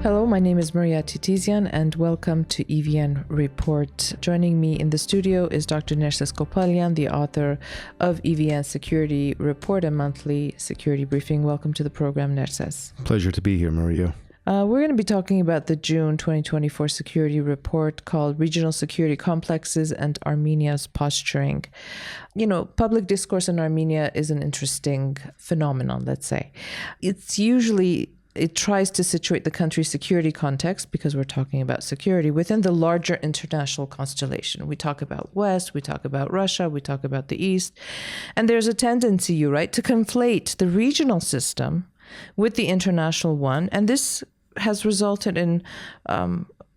Hello, my name is Maria Titizian and welcome to EVN Report. Joining me in the studio is Dr. Nerses Kopalyan, the author of EVN Security Report, a monthly security briefing. Welcome to the program, Nerses. Pleasure to be here, Maria. We're going to be talking about the June 2024 security report called Regional Security Complexes and Armenia's Posturing. You know, public discourse in Armenia is an interesting phenomenon, let's say. It tries to situate the country's security context, because we're talking about security, within the larger international constellation. We talk about West, we talk about Russia, we talk about the East. And there's a tendency, to conflate the regional system with the international one. And this has resulted in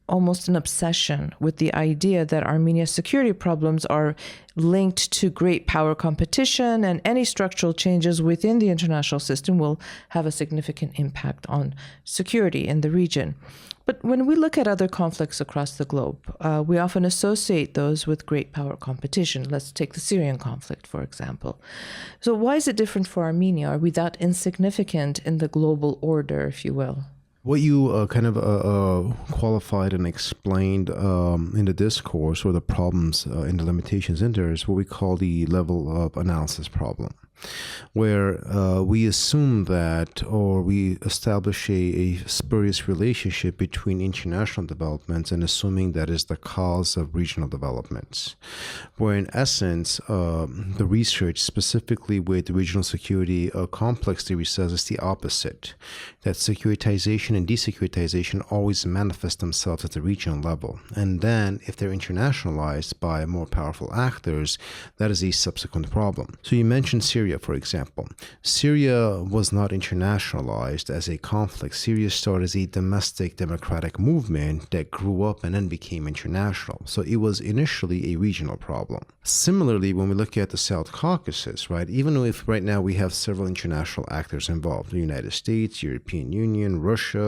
almost an obsession with the idea that Armenia's security problems are linked to great power competition, and any structural changes within the international system will have a significant impact on security in the region. But when we look at other conflicts across the globe, we often associate those with great power competition. Let's take the Syrian conflict, for example. So why is it different for Armenia? Are we that insignificant in the global order, if you will? What you qualified and explained in the discourse, or the problems and the limitations in there, is what we call the level of analysis problem, where we assume that, or we establish a spurious relationship between international developments and assuming that is the cause of regional developments, where in essence the research specifically with regional security complex theory says it's the opposite, that securitization and desecuritization always manifest themselves at the regional level, and then if they're internationalized by more powerful actors, that is a subsequent problem. So you mentioned Syria, for example. Syria was not internationalized as a conflict. Syria started as a domestic democratic movement that grew up and then became international. So it was initially a regional problem. Similarly, when we look at the South Caucasus, right, even if right now we have several international actors involved, the United States, European Union, Russia,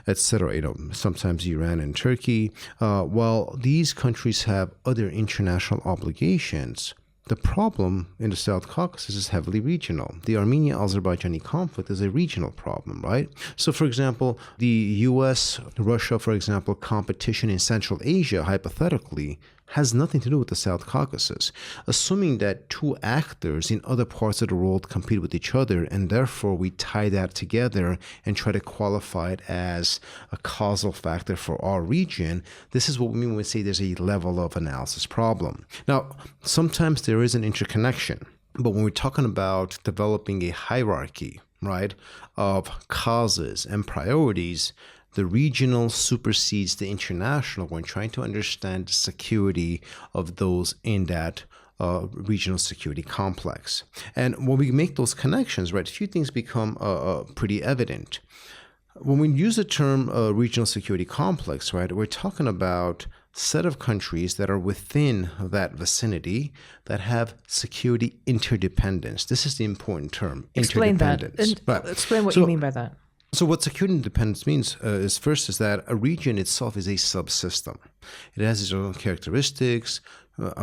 etc., sometimes Iran and Turkey, while these countries have other international obligations, the problem in the South Caucasus is heavily regional. The Armenia-Azerbaijani conflict is a regional problem, right? So, for example, the U.S.-Russia, for example, competition in Central Asia, hypothetically, has nothing to do with the South Caucasus. Assuming that two actors in other parts of the world compete with each other, and therefore we tie that together and try to qualify it as a causal factor for our region, this is what we mean when we say there's a level of analysis problem. Now, sometimes there is an interconnection, but when we're talking about developing a hierarchy, right, of causes and priorities, the regional supersedes the international when trying to understand the security of those in that regional security complex. And when we make those connections, right, a few things become pretty evident. When we use the term regional security complex, right, we're talking about a set of countries that are within that vicinity that have security interdependence. This is the important term, Explain interdependence. That. Right. Explain what you mean by that. So what security independence means is that a region itself is a subsystem. It has its own characteristics,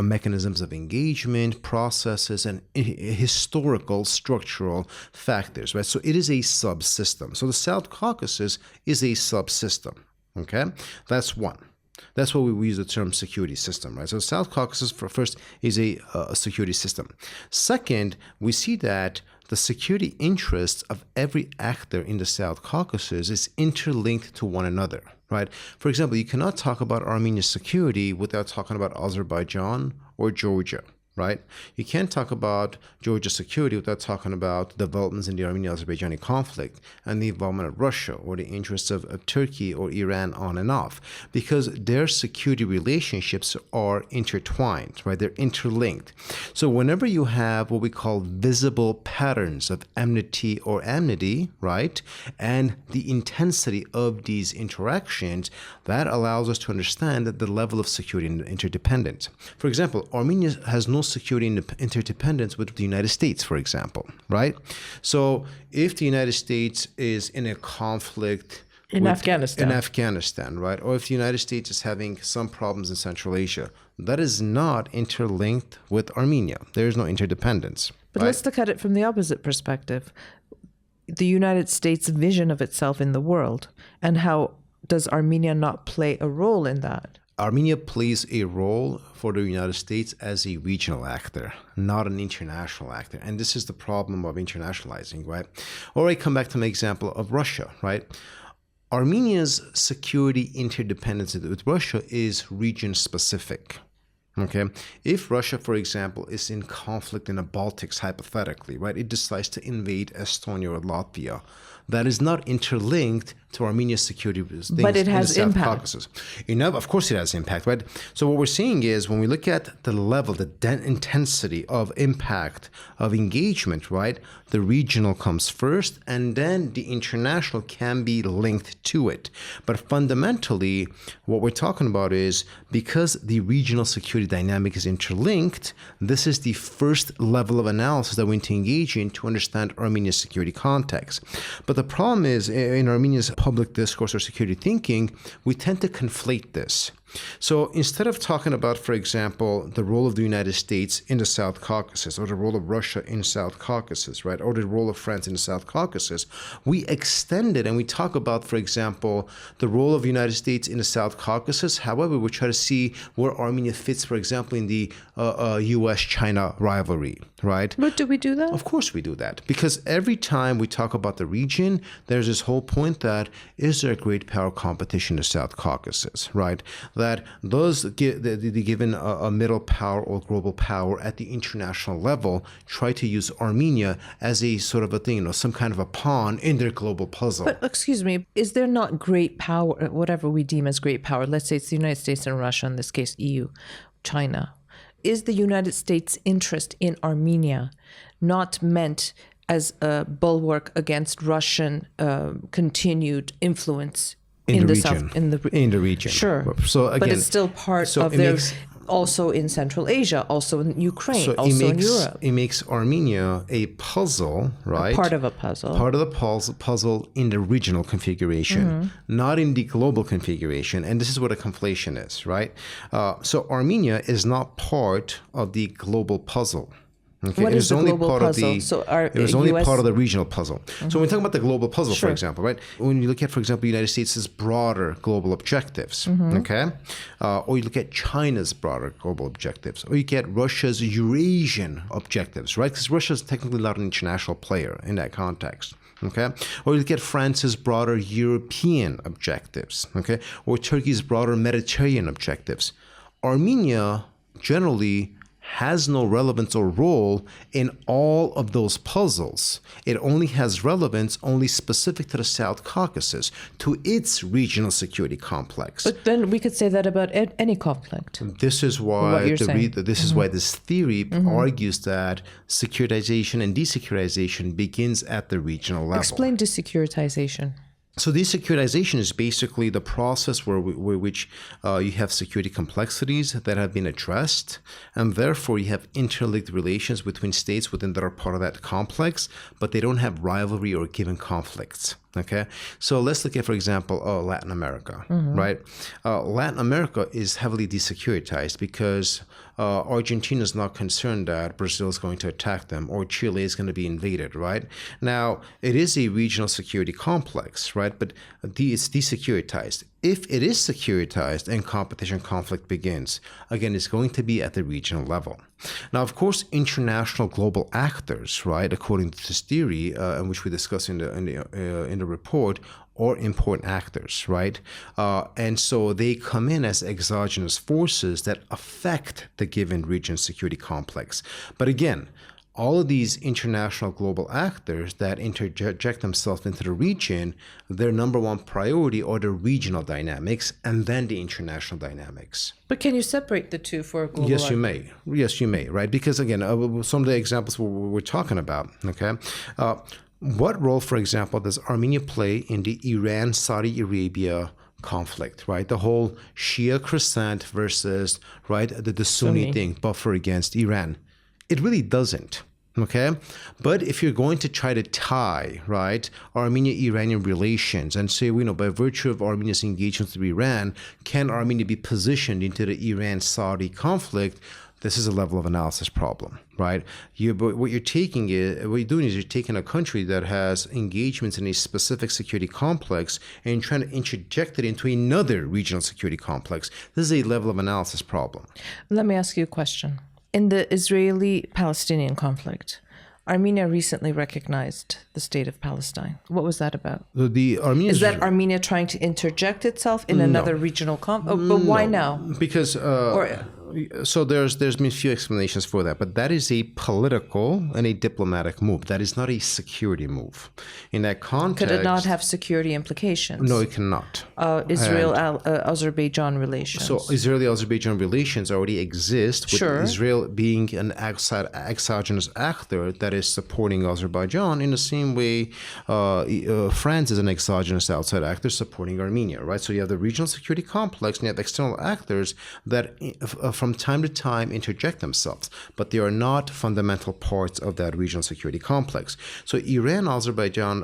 mechanisms of engagement, processes, and historical structural factors, right? So it is a subsystem. So the South Caucasus is a subsystem, okay? That's one. That's why we use the term security system, right? So the South Caucasus, first, is a security system. Second, we see that the security interests of every actor in the South Caucasus is interlinked to one another, right? For example, you cannot talk about Armenia's security without talking about Azerbaijan or Georgia, right? You can't talk about Georgia's security without talking about developments in the Armenia-Azerbaijani conflict and the involvement of Russia or the interests of Turkey or Iran on and off, because their security relationships are intertwined, right? They're interlinked. So whenever you have what we call visible patterns of enmity or amity, right, and the intensity of these interactions, that allows us to understand that the level of security interdependence. For example, Armenia has no security interdependence with the United States, for example, right? So if the United States is in a conflict in Afghanistan, right? Or if the United States is having some problems in Central Asia, that is not interlinked with Armenia. There is no interdependence. But right? let's look at it from the opposite perspective. The United States' vision of itself in the world and how does Armenia not play a role in that? Armenia plays a role for the United States as a regional actor, not an international actor. And this is the problem of internationalizing, right? Or I come back to my example of Russia, right? Armenia's security interdependence with Russia is region specific. Okay, if Russia, for example, is in conflict in the Baltics, hypothetically, right, it decides to invade Estonia or Latvia, that is not interlinked to Armenia's security things but it has in the South impact. Caucasus. Of course it has impact, right? So what we're seeing is when we look at the level, the intensity of impact of engagement, right, the regional comes first and then the international can be linked to it. But fundamentally, what we're talking about is because the regional security dynamic is interlinked, this is the first level of analysis that we need to engage in to understand Armenia's security context. But the problem is in Armenia's public discourse or security thinking, we tend to conflate this. So instead of talking about, for example, the role of the United States in the South Caucasus or the role of Russia in South Caucasus, right, or the role of France in the South Caucasus, we extend it and we talk about, for example, the role of the United States in the South Caucasus. However, we try to see where Armenia fits, for example, in the U.S.-China rivalry, right? But do we do that? Of course we do that, because every time we talk about the region, there's this whole point that is there a great power competition in the South Caucasus, right? That those given a middle power or global power at the international level try to use Armenia as a sort of a thing, some kind of a pawn in their global puzzle. But excuse me, is there not great power, whatever we deem as great power? Let's say it's the United States and Russia, in this case, EU, China. Is the United States' interest in Armenia not meant as a bulwark against Russian continued influence in the region? South, in the region? Sure. So again, but it's still part of their, also in Central Asia, also in Ukraine, also in Europe. It makes Armenia a puzzle, right? Part of a puzzle. Part of the puzzle in the regional configuration, not in the global configuration. And this is what a conflation is, right? So Armenia is not part of the global puzzle. Okay. What is the global puzzle? It was only part of the regional puzzle. So when we talk about the global puzzle, for example, right? When you look at, for example, the United States' broader global objectives, okay? Or you look at China's broader global objectives, or you get Russia's Eurasian objectives, right? Because Russia is technically not an international player in that context. Okay, or you look at France's broader European objectives, okay, or Turkey's broader Mediterranean objectives. Armenia generally has no relevance or role in all of those puzzles. It only has relevance only specific to the South Caucasus, to its regional security complex. But then we could say that about any conflict. This is why why this theory argues that securitization and desecuritization begins at the regional level. Explain desecuritization. So desecuritization is basically the process which you have security complexities that have been addressed, and therefore you have interlinked relations between states within that are part of that complex, but they don't have rivalry or given conflicts. Okay, so let's look at, for example, Latin America, right? Latin America is heavily desecuritized because Argentina is not concerned that Brazil is going to attack them or Chile is going to be invaded, right? Now, it is a regional security complex, right? But it's desecuritized. If it is securitized and competition conflict begins, again, it's going to be at the regional level. Now, of course, international global actors, right, according to this theory, in which we discuss in the report, are important actors, right? And so they come in as exogenous forces that affect the given region security complex. But again, all of these international global actors that interject themselves into the region, their number one priority are the regional dynamics and then the international dynamics. But can you separate the two for a global? Yes, you may. Yes, you may, right? Because again, some of the examples we're talking about, okay? What role, for example, does Armenia play in the Iran-Saudi Arabia conflict, right? The whole Shia crescent versus, right, the Sunni thing, buffer against Iran. It really doesn't, okay? But if you're going to try to tie, right, Armenia-Iranian relations and say, by virtue of Armenia's engagement with Iran, can Armenia be positioned into the Iran-Saudi conflict? This is a level of analysis problem, right? But what you're doing is you're taking a country that has engagements in a specific security complex and you're trying to interject it into another regional security complex. This is a level of analysis problem. Let me ask you a question. In the Israeli-Palestinian conflict, Armenia recently recognized the state of Palestine. What was that about? Is that Armenia trying to interject itself in another regional but why now? Because so there's been few explanations for that, but that is a political and a diplomatic move. That is not a security move. In that context, could it not have security implications? No, it cannot. Israel-Azerbaijan relations. So Israeli-Azerbaijan relations already exist, with Israel being an exogenous actor that is supporting Azerbaijan in the same way France is an exogenous outside actor supporting Armenia, right? So you have the regional security complex and you have external actors that from time to time interject themselves, but they are not fundamental parts of that regional security complex. So Iran-Azerbaijan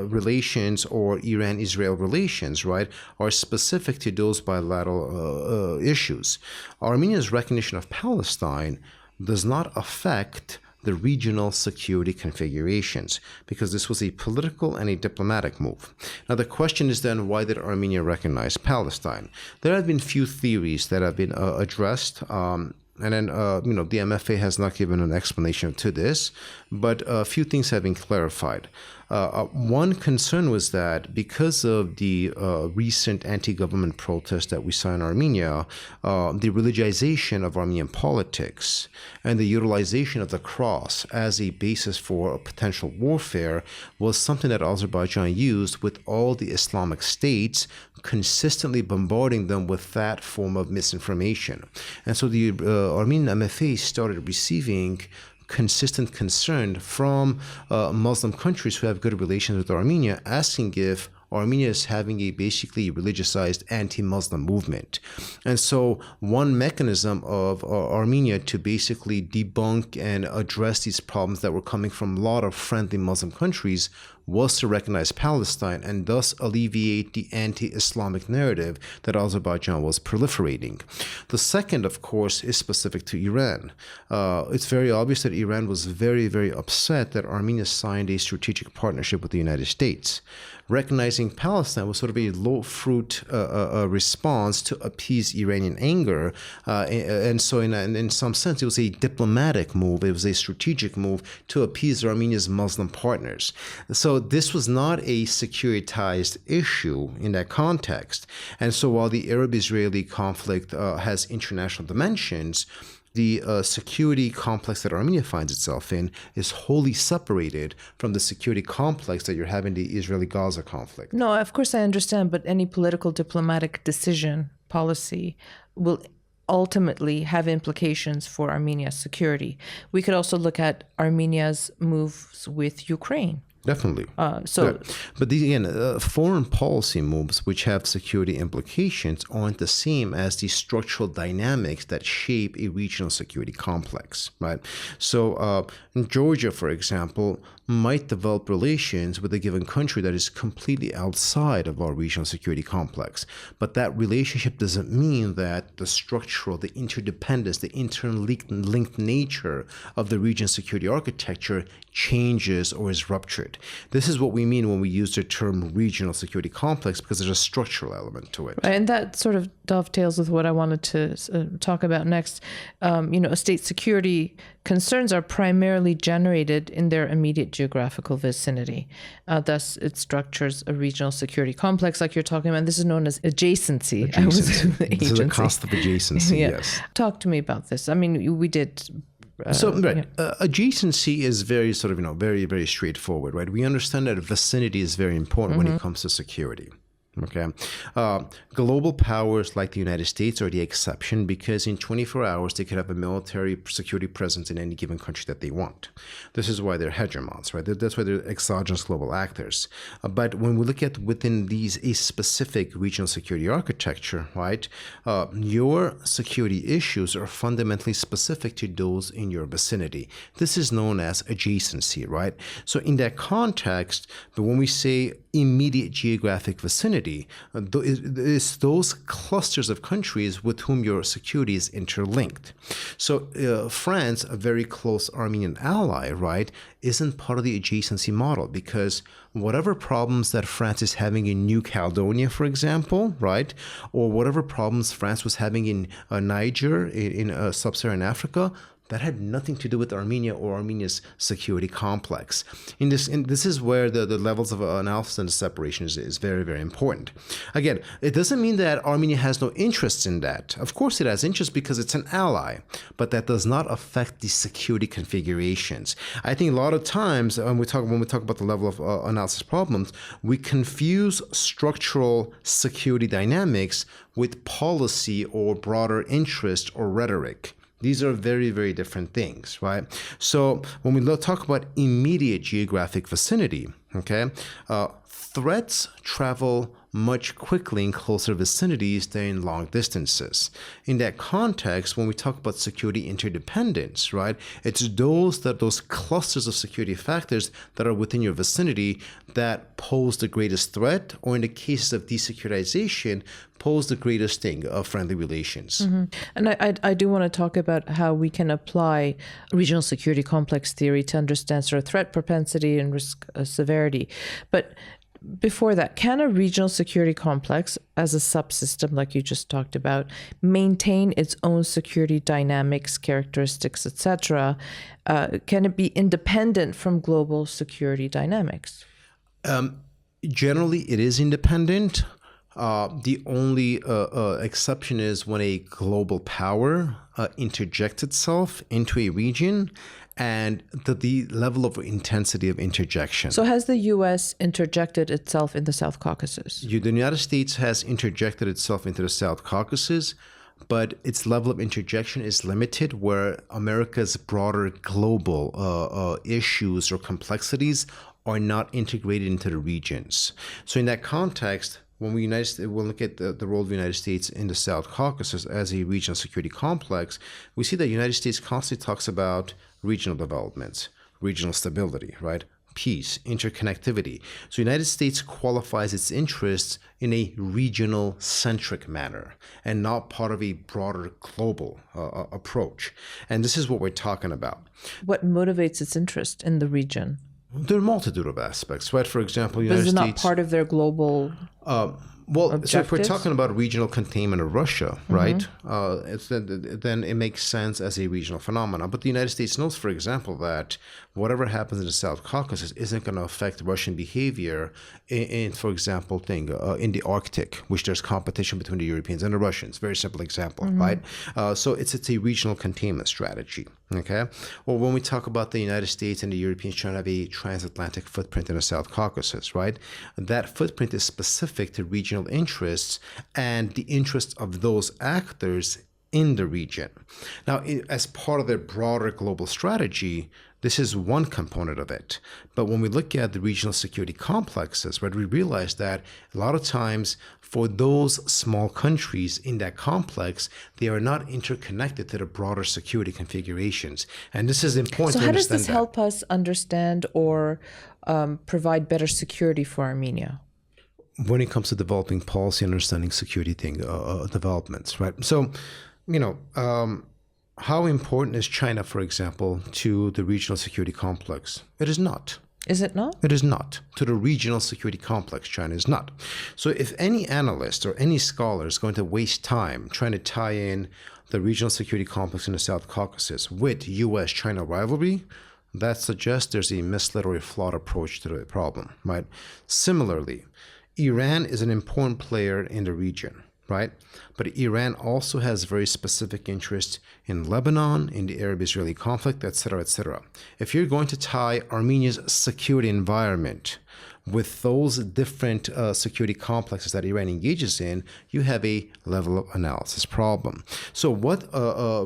relations or Iran-Israel relations, right, are specific to those bilateral issues. Armenia's recognition of Palestine does not affect the regional security configurations, because this was a political and a diplomatic move. Now, the question is then, why did Armenia recognize Palestine? There have been few theories that have been addressed, and then, the MFA has not given an explanation to this, but a few things have been clarified. One concern was that because of the recent anti-government protests that we saw in Armenia, the religization of Armenian politics and the utilization of the cross as a basis for potential warfare was something that Azerbaijan used with all the Islamic states, consistently bombarding them with that form of misinformation. And so the Armenian MFA started receiving consistent concern from Muslim countries who have good relations with Armenia, asking if Armenia is having a basically religiousized anti-Muslim movement. And so one mechanism of Armenia to basically debunk and address these problems that were coming from a lot of friendly Muslim countries was to recognize Palestine and thus alleviate the anti-Islamic narrative that Azerbaijan was proliferating. The second, of course, is specific to Iran. It's very obvious that Iran was very, very upset that Armenia signed a strategic partnership with the United States. Recognizing Palestine was sort of a low-fruit response to appease Iranian anger. And so in some sense, it was a diplomatic move. It was a strategic move to appease Armenia's Muslim partners. So this was not a securitized issue in that context. And so while the Arab-Israeli conflict has international dimensions, the security complex that Armenia finds itself in is wholly separated from the security complex that you're having the Israeli-Gaza conflict. No, of course I understand, but any political diplomatic decision, policy, will ultimately have implications for Armenia's security. We could also look at Armenia's moves with Ukraine. Definitely. But these, again, foreign policy moves which have security implications aren't the same as the structural dynamics that shape a regional security complex, right? So Georgia, for example, might develop relations with a given country that is completely outside of our regional security complex. But that relationship doesn't mean that the structural, the interdependence, the interlinked nature of the regional security architecture changes or is ruptured. This is what we mean when we use the term regional security complex, because there's a structural element to it. Right, and that sort of dovetails with what I wanted to talk about next. State security concerns are primarily generated in their immediate geographical vicinity. Thus, it structures a regional security complex like you're talking about. This is known as adjacency. This is a cost of adjacency, yes. Talk to me about this. I mean, we did... adjacency is very very, very straightforward, right? We understand that vicinity is very important when it comes to security. Okay. Global powers like the United States are the exception, because in 24 hours, they could have a military security presence in any given country that they want. This is why they're hegemons, right? That's why they're exogenous global actors. But when we look at within a specific regional security architecture, right, your security issues are fundamentally specific to those in your vicinity. This is known as adjacency, right? So in that context, but when we say immediate geographic vicinity, vicinity. It's those clusters of countries with whom your security is interlinked. So France, a very close Armenian ally, right, isn't part of the adjacency model, because whatever problems that France is having in New Caledonia, for example, right, or whatever problems France was having in Niger, in sub-Saharan Africa, that had nothing to do with Armenia or Armenia's security complex. This is where the levels of analysis and separation is very, very important. Again, it doesn't mean that Armenia has no interest in that. Of course it has interest because it's an ally, but that does not affect the security configurations. I think a lot of times when we talk about the level of analysis problems, we confuse structural security dynamics with policy or broader interest or rhetoric. These are very, very different things, right? So when we talk about immediate geographic vicinity, okay, threats travel much quickly in closer vicinities than in long distances. In that context, when we talk about security interdependence, right, it's those clusters of security factors that are within your vicinity that pose the greatest threat, or in the cases of desecuritization, pose the greatest sting of friendly relations. Mm-hmm. And I do want to talk about how we can apply regional security complex theory to understand sort of threat propensity and risk severity. But before that, can a regional security complex as a subsystem, like you just talked about, maintain its own security dynamics, characteristics, etc.? Can it be independent from global security dynamics? Generally, it is independent. The only exception is when a global power interjects itself into a region, and the level of intensity of interjection. So has the U.S. interjected itself in the South Caucasus? The United States has interjected itself into the South Caucasus, but its level of interjection is limited, where America's broader global issues or complexities are not integrated into the regions. So in that context, when we'll look at the role of the United States in the South Caucasus as a regional security complex, we see that the United States constantly talks about regional development, regional stability, right? Peace, interconnectivity. So the United States qualifies its interests in a regional-centric manner and not part of a broader global approach. And this is what we're talking about. What motivates its interest in the region? There are a multitude of aspects, right? For example, the United States... But is it States, not part of their global objectives? So if we're talking about regional containment of Russia, right, then it makes sense as a regional phenomenon. But the United States knows, for example, that whatever happens in the South Caucasus isn't going to affect Russian behavior for example, in the Arctic, which there's competition between the Europeans and the Russians. Very simple example, right? So it's a regional containment strategy, okay? Or when we talk about the United States and the Europeans trying to have a transatlantic footprint in the South Caucasus, right? That footprint is specific to regional interests and the interests of those actors in the region. Now, as part of their broader global strategy, this is one component of it. But when we look at the regional security complexes, right, we realize that a lot of times for those small countries in that complex, they are not interconnected to the broader security configurations. And this is important to understand. So how does this help us understand or provide better security for Armenia? When it comes to developing policy and understanding security developments, right? So, how important is China, for example, to the regional security complex? It is not. Is it not? It is not. To the regional security complex, China is not. So if any analyst or any scholar is going to waste time trying to tie in the regional security complex in the South Caucasus with U.S.-China rivalry, that suggests there's a misled or a flawed approach to the problem, right? Similarly, Iran is an important player in the region, right? But Iran also has very specific interests in Lebanon, in the Arab-Israeli conflict, etc., etc. If you're going to tie Armenia's security environment with those different security complexes that Iran engages in, you have a level of analysis problem. So what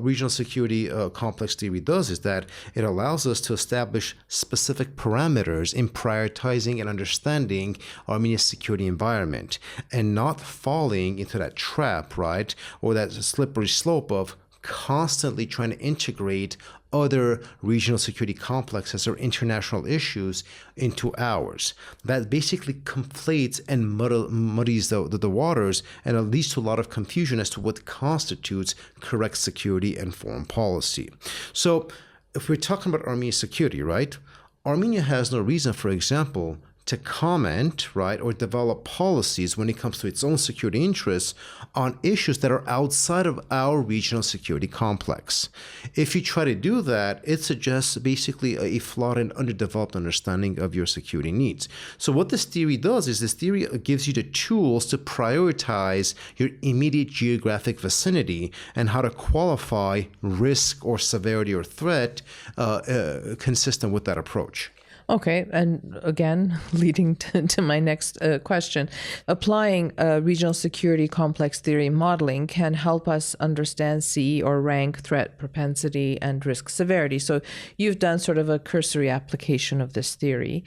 regional security complex theory does is that it allows us to establish specific parameters in prioritizing and understanding Armenia's security environment and not falling into that trap, right, or that slippery slope of constantly trying to integrate other regional security complexes or international issues into ours. That basically conflates and muddies the waters, and it leads to a lot of confusion as to what constitutes correct security and foreign policy. So if we're talking about Armenia's security, right, Armenia has no reason, for example, to comment, right, or develop policies when it comes to its own security interests on issues that are outside of our regional security complex. If you try to do that, it suggests basically a flawed and underdeveloped understanding of your security needs. So what this theory does is this theory gives you the tools to prioritize your immediate geographic vicinity and how to qualify risk or severity or threat consistent with that approach. Okay, and again, leading to my next question, applying regional security complex theory modeling can help us understand, see, or rank threat propensity and risk severity. So you've done sort of a cursory application of this theory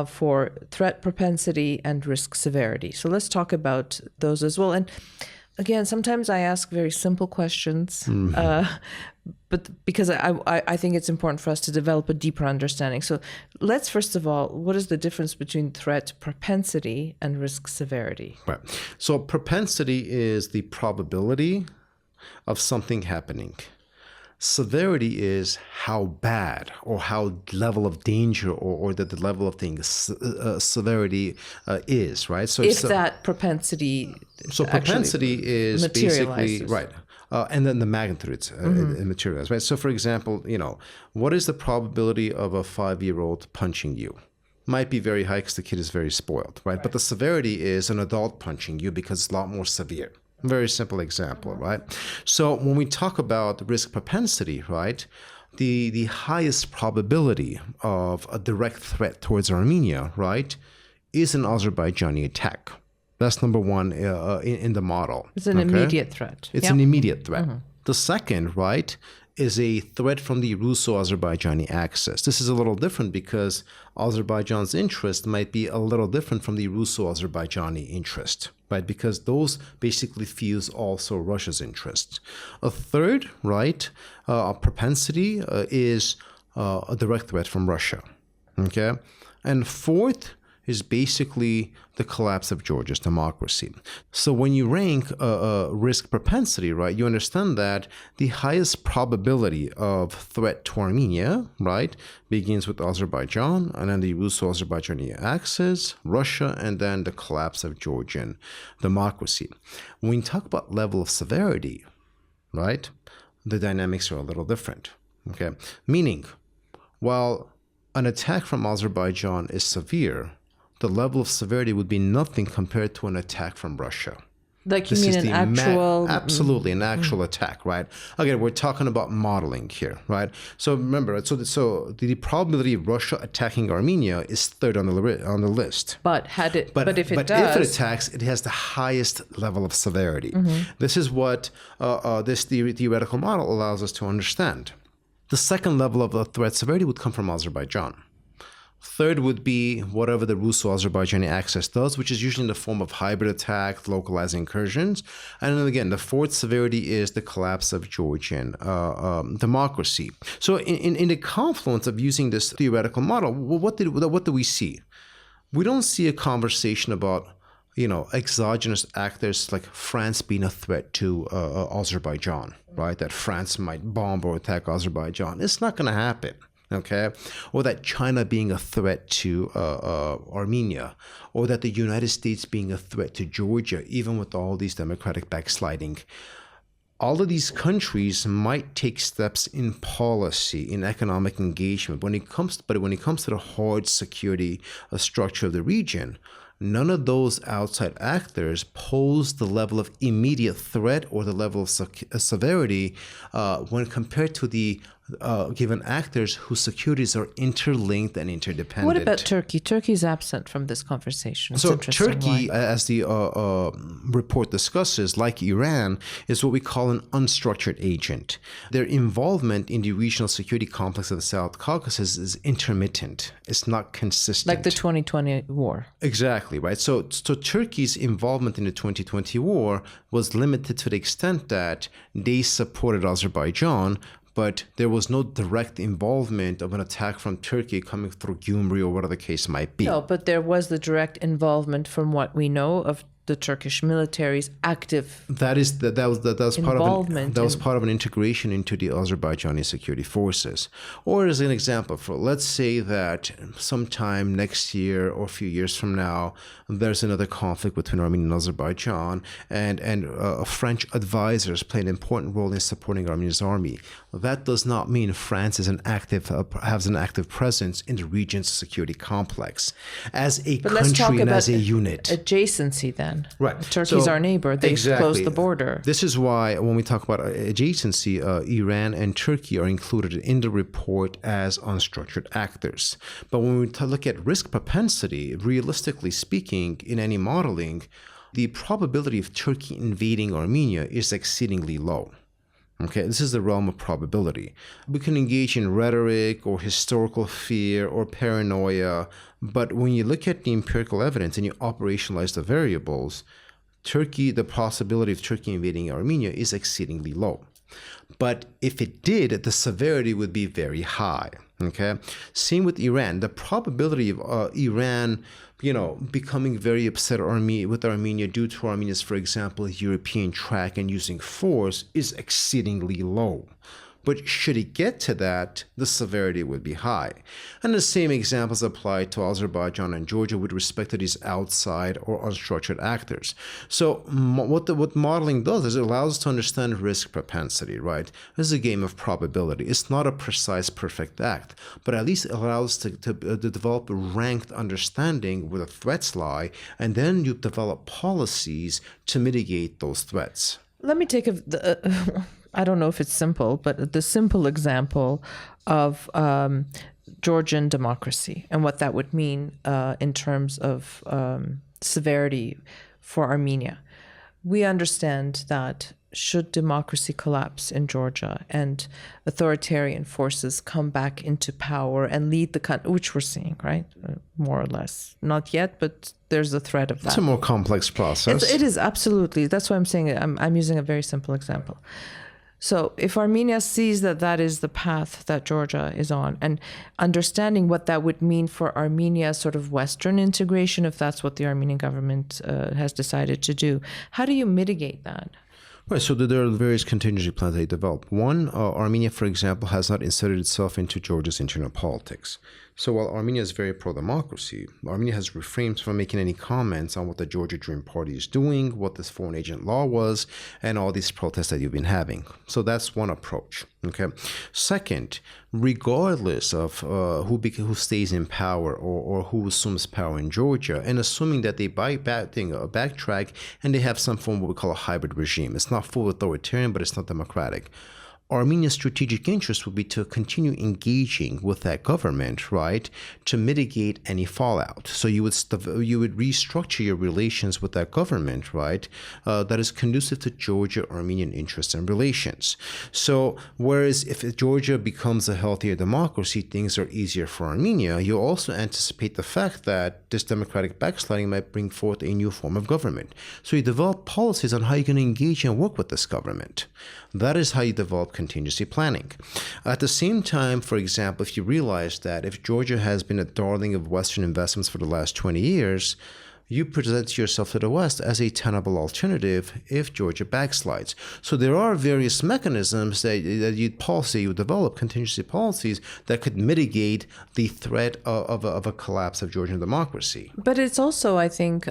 for threat propensity and risk severity. So let's talk about those as well. And again, sometimes I ask very simple questions, but because I think it's important for us to develop a deeper understanding. So let's first of all, what is the difference between threat propensity and risk severity? Right. So propensity is the probability of something happening. Severity is how bad or how level of danger or the level of things severity is, right? So if that propensity propensity is basically right. And then the magnitude materializes, right? So, for example, what is the probability of a 5-year-old punching you? Might be very high because the kid is very spoiled, right? But the severity is an adult punching you because it's a lot more severe. Very simple example, right? So when we talk about risk propensity, right, the highest probability of a direct threat towards Armenia, right, is an Azerbaijani attack. That's number one in the model. It's an immediate threat. It's an immediate threat. The second, right, is a threat from the Russo-Azerbaijani axis. This is a little different because Azerbaijan's interest might be a little different from the Russo-Azerbaijani interest, right? Because those basically fuse also Russia's interest. A third, right, propensity is a direct threat from Russia, okay? And fourth is basically the collapse of Georgia's democracy. So when you rank risk propensity, right, you understand that the highest probability of threat to Armenia, right, begins with Azerbaijan, and then the Russo-Azerbaijani axis, Russia, and then the collapse of Georgian democracy. When you talk about level of severity, right, the dynamics are a little different, okay? Meaning, while an attack from Azerbaijan is severe, the level of severity would be nothing compared to an attack from Russia. Like you mean an actual... Absolutely, an actual attack, right? Again, we're talking about modeling here, right? So remember, so the probability of Russia attacking Armenia is third on the list. But if it attacks, it has the highest level of severity. This is what this theoretical model allows us to understand. The second level of threat severity would come from Azerbaijan. Third would be whatever the Russo-Azerbaijani axis does, which is usually in the form of hybrid attacks, localized incursions. And then again, the fourth severity is the collapse of Georgian democracy. So in the confluence of using this theoretical model, what do we see? We don't see a conversation about exogenous actors like France being a threat to Azerbaijan, right? That France might bomb or attack Azerbaijan. It's not going to happen. Okay, or that China being a threat to Armenia, or that the United States being a threat to Georgia, even with all these democratic backsliding. All of these countries might take steps in policy, in economic engagement. When it comes to the hard security structure of the region, none of those outside actors pose the level of immediate threat or the level of severity when compared to the given actors whose securities are interlinked and interdependent. What about Turkey? Turkey's absent from this conversation. It's so interesting. Turkey, Why? as the report discusses, like Iran, is what we call an unstructured agent. Their involvement in the regional security complex of the South Caucasus is intermittent. It's not consistent. Like the 2020 war. Exactly, right? So Turkey's involvement in the 2020 war was limited to the extent that they supported Azerbaijan, but there was no direct involvement of an attack from Turkey coming through Gyumri or whatever the case might be. No, but there was the direct involvement from what we know of the Turkish military's active That was involvement part of an integration into the Azerbaijani security forces. Or as an example, let's say that sometime next year or a few years from now, there's another conflict between Armenia and Azerbaijan, and French advisors play an important role in supporting Armenia's army. That does not mean France has an active presence in the region's security complex as a country and as a unit. Adjacency then. Right. Turkey's our neighbor. They've closed the border. This is why when we talk about adjacency, Iran and Turkey are included in the report as unstructured actors. But when we look at risk propensity, realistically speaking, in any modeling, the probability of Turkey invading Armenia is exceedingly low. Okay, this is the realm of probability. We can engage in rhetoric or historical fear or paranoia, but when you look at the empirical evidence and you operationalize the variables, the possibility of Turkey invading Armenia is exceedingly low. But if it did, the severity would be very high. Okay, same with Iran. The probability of Iran, becoming very upset with Armenia due to Armenia's, for example, European track and using force is exceedingly low. But should it get to that, the severity would be high. And the same examples apply to Azerbaijan and Georgia with respect to these outside or unstructured actors. So what modeling does is it allows us to understand risk propensity, right? This is a game of probability. It's not a precise, perfect act, but at least it allows us to develop a ranked understanding where the threats lie, and then you develop policies to mitigate those threats. Let me take I don't know if it's simple, but the simple example of Georgian democracy and what that would mean in terms of severity for Armenia. We understand that should democracy collapse in Georgia and authoritarian forces come back into power and lead the country, which we're seeing, right? More or less. Not yet, but there's a threat of that. It's a more complex process. It is, absolutely. That's why I'm saying it. I'm using a very simple example. So if Armenia sees that is the path that Georgia is on, and understanding what that would mean for Armenia's sort of Western integration, if that's what the Armenian government has decided to do, how do you mitigate that? Right, so there are various contingency plans they develop. One, Armenia, for example, has not inserted itself into Georgia's internal politics. So while Armenia is very pro-democracy, Armenia has refrained from making any comments on what the Georgia Dream Party is doing, what this foreign agent law was, and all these protests that you've been having. So that's one approach. Okay. Second, regardless of who stays in power or who assumes power in Georgia, and assuming that they backtrack and they have some form of what we call a hybrid regime. It's not full authoritarian, but it's not democratic. Armenia's strategic interest would be to continue engaging with that government, right, to mitigate any fallout. So you would restructure your relations with that government, right, that is conducive to Georgia-Armenian interests and relations. So whereas if Georgia becomes a healthier democracy, things are easier for Armenia, you also anticipate the fact that this democratic backsliding might bring forth a new form of government. So you develop policies on how you're going to engage and work with this government. That is how you develop contingency planning. At the same time, for example, if you realize that if Georgia has been a darling of Western investments for the last 20 years, you present yourself to the West as a tenable alternative if Georgia backslides. So there are various mechanisms that you develop, contingency policies that could mitigate the threat of a collapse of Georgian democracy. But it's also, I think,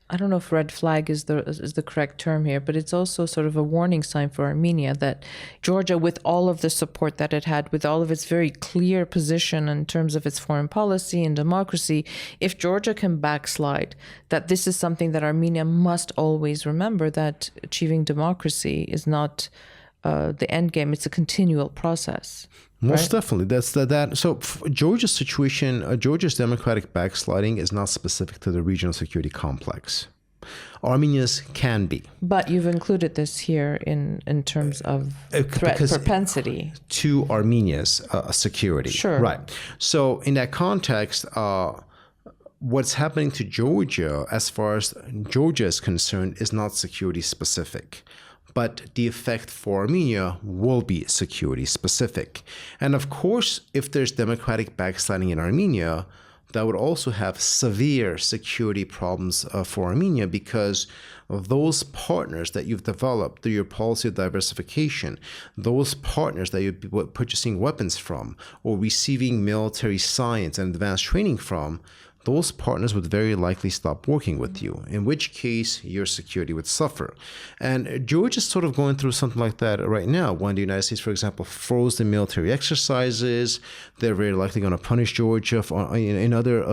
I don't know if red flag is the correct term here, but it's also sort of a warning sign for Armenia that Georgia, with all of the support that it had, with all of its very clear position in terms of its foreign policy and democracy, if Georgia can backslide, that this is something that Armenia must always remember, that achieving democracy is not the end game. It's a continual process. Most definitely. That's that. So Georgia's situation, Georgia's democratic backsliding is not specific to the regional security complex. Armenia's can be. But you've included this here in terms of threat propensity. To Armenia's security. Sure. Right. So in that context, what's happening to Georgia, as far as Georgia is concerned, is not security specific. But the effect for Armenia will be security specific. And of course, if there's democratic backsliding in Armenia, that would also have severe security problems for Armenia, because of those partners that you've developed through your policy of diversification, those partners that you're purchasing weapons from or receiving military science and advanced training from, those partners would very likely stop working with you, in which case your security would suffer. And Georgia is sort of going through something like that right now. When the United States, for example, froze the military exercises, they're very likely going to punish Georgia in other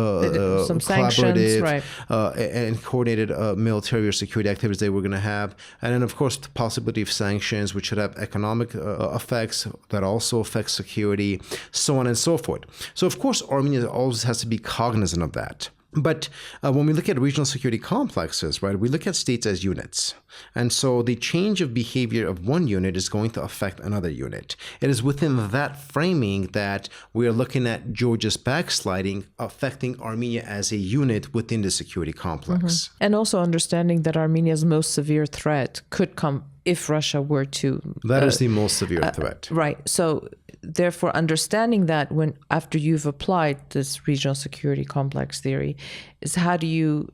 some collaborative right. And coordinated military or security activities they were going to have. And then, of course, the possibility of sanctions, which should have economic effects that also affect security, so on and so forth. So, of course, Armenia always has to be cognizant of that. But when we look at regional security complexes, right, we look at states as units. And so the change of behavior of one unit is going to affect another unit. It is within that framing that we are looking at Georgia's backsliding affecting Armenia as a unit within the security complex. And also understanding that Armenia's most severe threat could come if Russia were to... That is the most severe threat. Right. So therefore, understanding that after you've applied this regional security complex theory, is how do you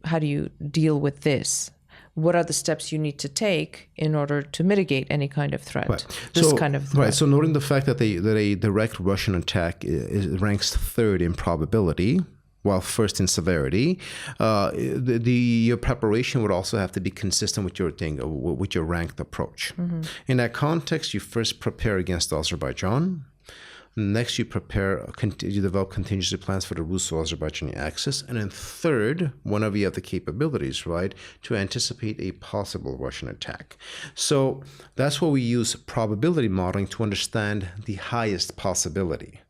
deal with this? What are the steps you need to take in order to mitigate any kind of threat? Right. Kind of threat. Right. So noting the fact that a direct Russian attack ranks third in probability, while first in severity, your preparation would also have to be consistent with your ranked approach. Mm-hmm. In that context, you first prepare against Azerbaijan. Next, you develop contingency plans for the Russo-Azerbaijani axis. And then third, whenever you have the capabilities, right, to anticipate a possible Russian attack. So that's where we use probability modeling to understand the highest possibility.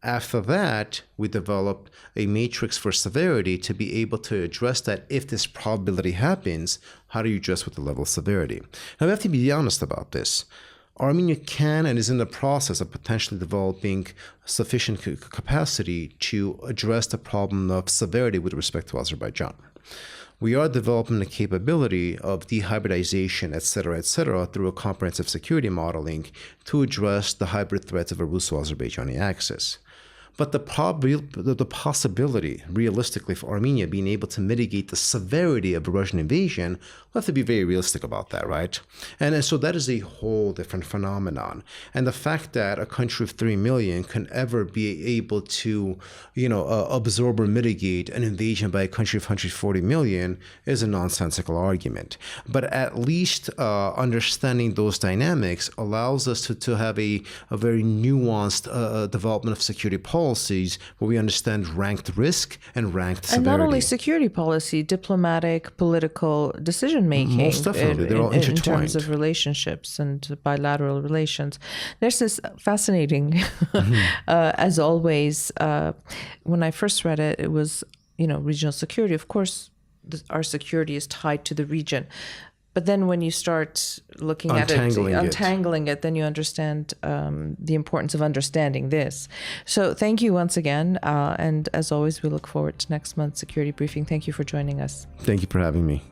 After that, we developed a matrix for severity to be able to address that. If this probability happens, how do you address with the level of severity? Now, we have to be honest about this. Armenia can and is in the process of potentially developing sufficient capacity to address the problem of severity with respect to Azerbaijan. We are developing the capability of dehybridization, et cetera, through a comprehensive security modeling to address the hybrid threats of a Russo-Azerbaijani axis. But the possibility, realistically, for Armenia being able to mitigate the severity of a Russian invasion, we'll have to be very realistic about that, right? And so that is a whole different phenomenon. And the fact that a country of 3 million can ever be able to, absorb or mitigate an invasion by a country of 140 million is a nonsensical argument. But at least understanding those dynamics allows us to have a very nuanced development of security policies where we understand ranked risk and ranked severity. And not only security policy, diplomatic, political decision-making. Most definitely. They're all intertwined. In terms of relationships and bilateral relations. There's this fascinating, as always, when I first read it, it was, regional security. Of course, our security is tied to the region. But then when you start looking at it, untangling it, then you understand the importance of understanding this. So thank you once again. And as always, we look forward to next month's security briefing. Thank you for joining us. Thank you for having me.